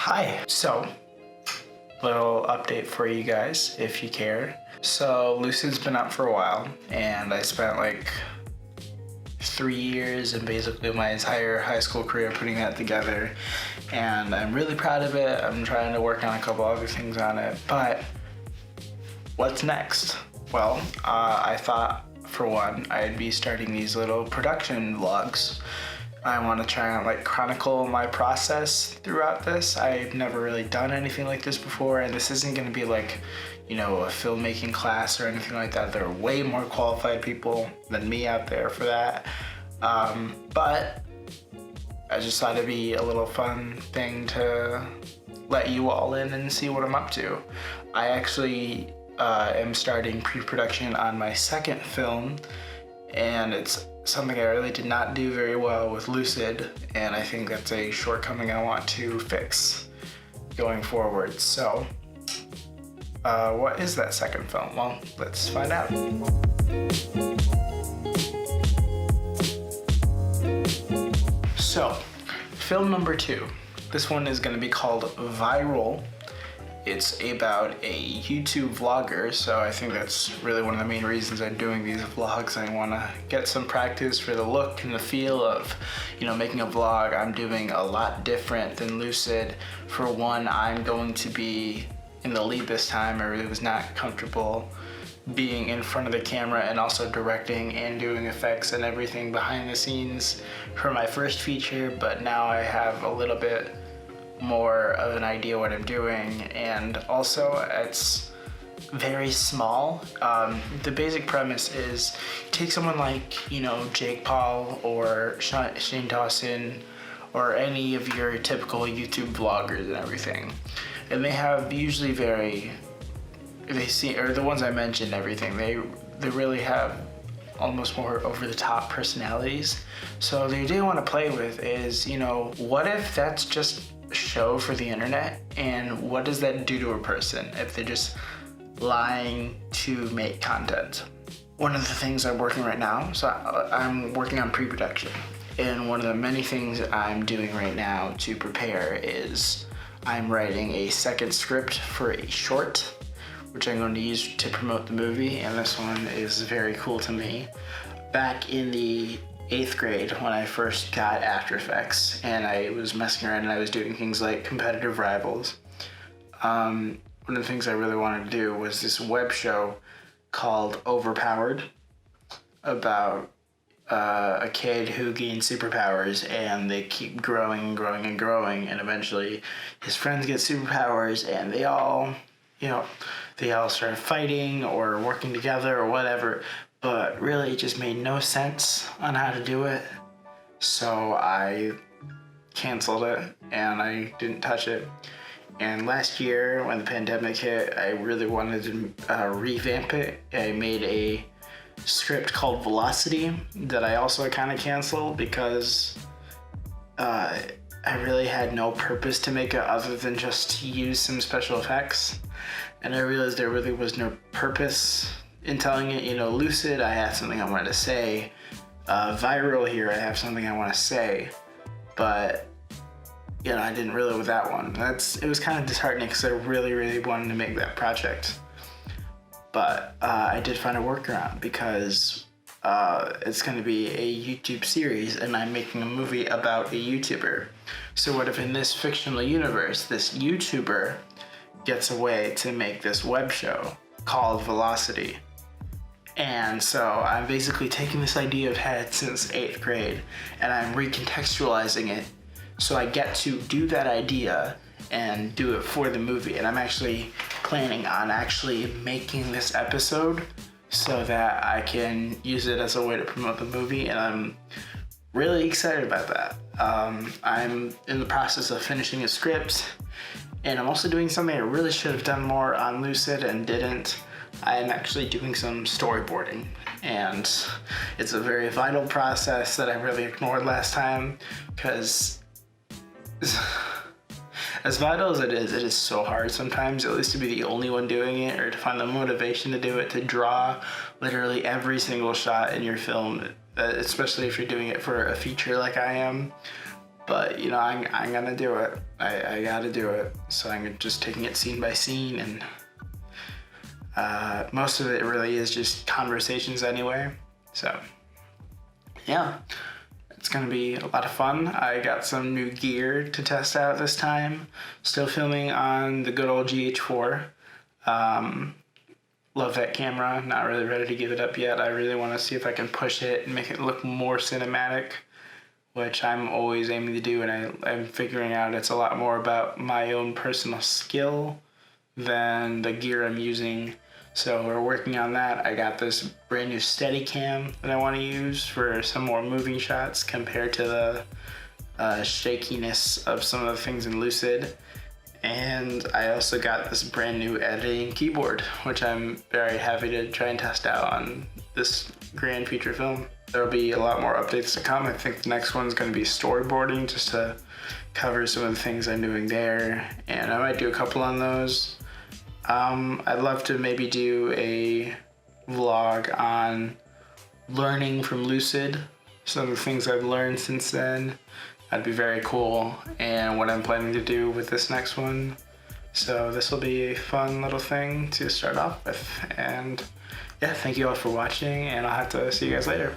Hi. So, little update for you guys if you care. So, Lucid's been out for a while, and I spent like 3 years and basically my entire high school career putting that together, and I'm really proud of it. I'm trying to work on a couple other things on it, but what's next? Well, I thought for one I'd be starting these little production vlogs. I want to try and chronicle my process throughout this. I've never really done anything like this before, and this isn't going to be a filmmaking class or anything like that. There are way more qualified people than me out there for that. But I just thought it'd be a little fun thing to let you all in and see what I'm up to. I actually am starting pre-production on my second film, and it's something I really did not do very well with Lucid, and I think that's a shortcoming I want to fix going forward. So, what is that second film? Well, let's find out. So, film number 2. This one is going to be called Viral. It's about a YouTube vlogger, so I think that's really one of the main reasons I'm doing these vlogs. I want to get some practice for the look and the feel of, making a vlog. I'm doing a lot different than Lucid. For one, I'm going to be in the lead this time. I really was not comfortable being in front of the camera and also directing and doing effects and everything behind the scenes for my first feature, but now I have a little bit more of an idea what I'm doing, and also it's very small. The basic premise is take someone like Jake Paul or Shane Dawson or any of your typical YouTube vloggers and everything, and they have usually the ones I mentioned, everything they really have almost more over the top personalities. So the idea I want to play with is, what if that's just show for the internet, and what does that do to a person if they're just lying to make content? One of the things I'm working right now, so I'm working on pre-production, and one of the many things I'm doing right now to prepare is I'm writing a second script for a short, which I'm going to use to promote the movie, and this one is very cool to me. Back in the 8th grade, when I first got After Effects and I was messing around and I was doing things like competitive rivals, one of the things I really wanted to do was this web show called Overpowered, about a kid who gains superpowers and they keep growing and growing and growing, and eventually his friends get superpowers and they all start fighting or working together or whatever. But really, it just made no sense on how to do it, so I canceled it and I didn't touch it. And last year, when the pandemic hit, I really wanted to revamp it. I made a script called Velocity that I also kind of canceled because I really had no purpose to make it other than just to use some special effects. And I realized there really was no purpose in telling it. Lucid, I had something I wanted to say. Viral here, I have something I want to say. But, I didn't really with that one. It was kind of disheartening because I really, really wanted to make that project. But I did find a workaround because it's going to be a YouTube series and I'm making a movie about a YouTuber. So what if in this fictional universe, this YouTuber gets a way to make this web show called Velocity? And so I'm basically taking this idea I've had since 8th grade and I'm recontextualizing it so I get to do that idea and do it for the movie. And I'm actually planning on actually making this episode so that I can use it as a way to promote the movie, and I'm really excited about that. I'm in the process of finishing a script, and I'm also doing something I really should have done more on Lucid and didn't. I'm actually doing some storyboarding, and it's a very vital process that I really ignored last time because as vital as it is so hard sometimes, at least to be the only one doing it or to find the motivation to do it, to draw literally every single shot in your film, especially if you're doing it for a feature like I am. But you know, I'm gonna do it. I gotta do it. So I'm just taking it scene by scene, and most of it really is just conversations anyway. So yeah, it's gonna be a lot of fun. I got some new gear to test out this time. Still filming on the good old GH4. Love that camera. Not really ready to give it up yet. I really want to see if I can push it and make it look more cinematic, which I'm always aiming to do, and I'm figuring out it's a lot more about my own personal skill than the gear I'm using. So we're working on that. I got this brand new Steadicam that I want to use for some more moving shots compared to the shakiness of some of the things in Lucid. And I also got this brand new editing keyboard, which I'm very happy to try and test out on this grand feature film. There'll be a lot more updates to come. I think the next one's going to be storyboarding, just to cover some of the things I'm doing there. And I might do a couple on those. I'd love to maybe do a vlog on learning from Lucid, some of the things I've learned since then. That'd be very cool, and what I'm planning to do with this next one. So this will be a fun little thing to start off with. And yeah, thank you all for watching, and I'll have to see you guys later.